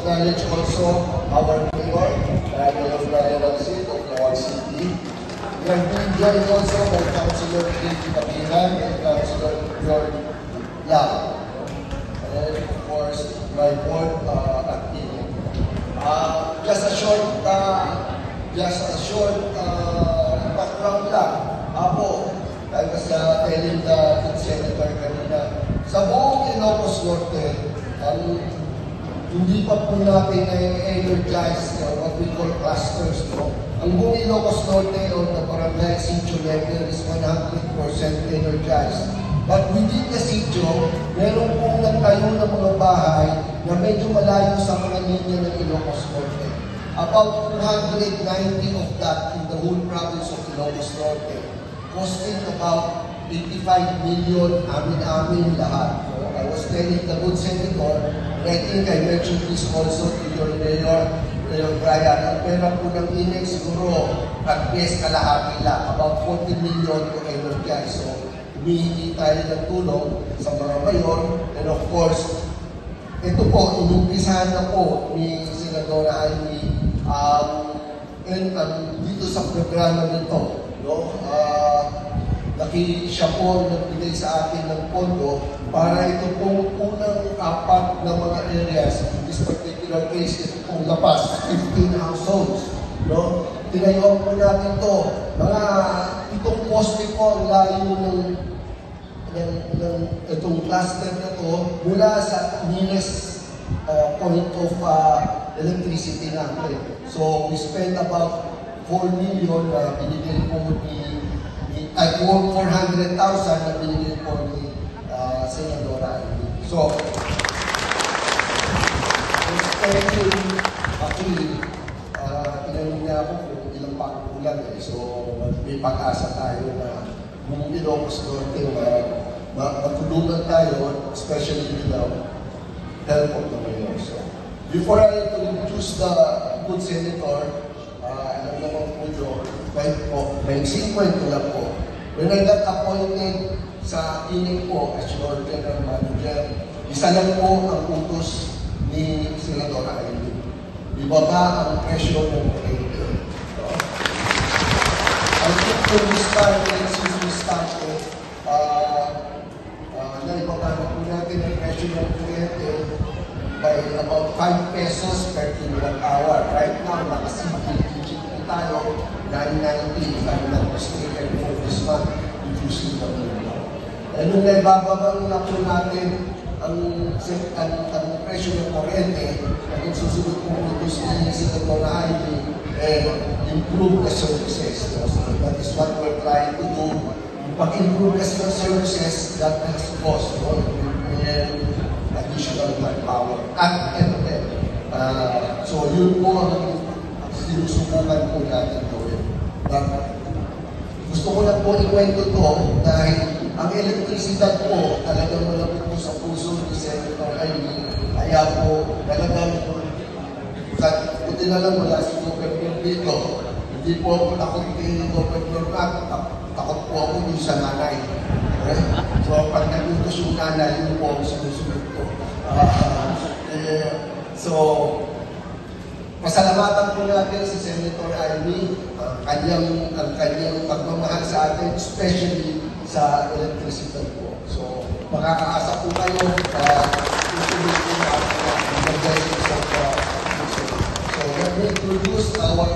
acknowledge also our mayor, Mayor Brian Alcid of Lawal City. We are being joined also by Councilor David Abihan and Councilor George Lam. And of course, my board at Pino. Just a short background lang. Ako, I was telling the Senator kanina, sa buong Ilocos Norte, hindi pa po natin energize what we call clusters. No? Ang buong Ilocos Norte on the barangay Sitio level is 100% energized. But within the sitio, meron pong nagtayo ng mga bahay na medyo malayo sa mga linya ng Ilocos Norte. About 290 of that in the whole province of Ilocos Norte, costing about 85 million amin-amin lahat. So, I was telling the good senator, and I think I mentioned this also to your Mayor Brian, ang pera po ng INEC siguro at best kalahati lang, about 40 million to energize. So, humihingi tayo ng tulong sa mga mayor, and of course, ito po, inumpisahan na po ni Senadora Amy dito sa programa nito. No? Siya po nagbigay sa akin ng pondo para ito pong unang apat na mga areas, in this particular case, ito pong lapas, 15 households. No? Tinayuan po natin ito. Itong poste po ang layo ng itong cluster na ito mula sa nearest point of electricity natin. So, we spent about 4 million na binigay po ni 400,000 na binigay po ni Senadora. So, actually, tinanong niya ako kung ilang pagkulang eh. So, may pag-asa tayo na buong Ilocos Norte matulungan tayo, especially with the help of the mayor. So, before I introduce the good senator, alam naman po nyo, may kwento lang po. When I got appointed sa INEC po as your general manager, isa lang po ang utos ni Senadora Amy. Ibaba ang presyo ng kuryente. I think when we started, since we started, naibaba na po natin ang presyo ng kuryente by about 5 pesos per kilowatt hour. Right now, nakasigil po tayo, 990, if I'm not mistaken, for this month, reducing the minimum. And nung naibababang na po natin ang presyo ng kuryente, ang susunod po utos ni Senadora Amy, improve the services. So that is what we're trying to do. Pag-improve kasi ng services, that has cost, and additional manpower at end-to-end. So yun po ang sinusubukan po natin gawin. Gusto ko lang po ikwento ito dahil ang elektrisidad po talagang malapit po sa puso ni Senator Amy. Kaya po talagang buti na lang wala si Governor dito. Hindi po ako takot kay Governor Mac, takot po ako yung sa nanay. Okay? So pag nagutos yung nanay, yun po ang sinusunod ko. So, pasalamatan po natin si Senator Amy, ang kanyang pagmamahal sa atin, especially sa electricity po. So, makakaasa po kayo susunod po natin ang blessings of So, let me introduce our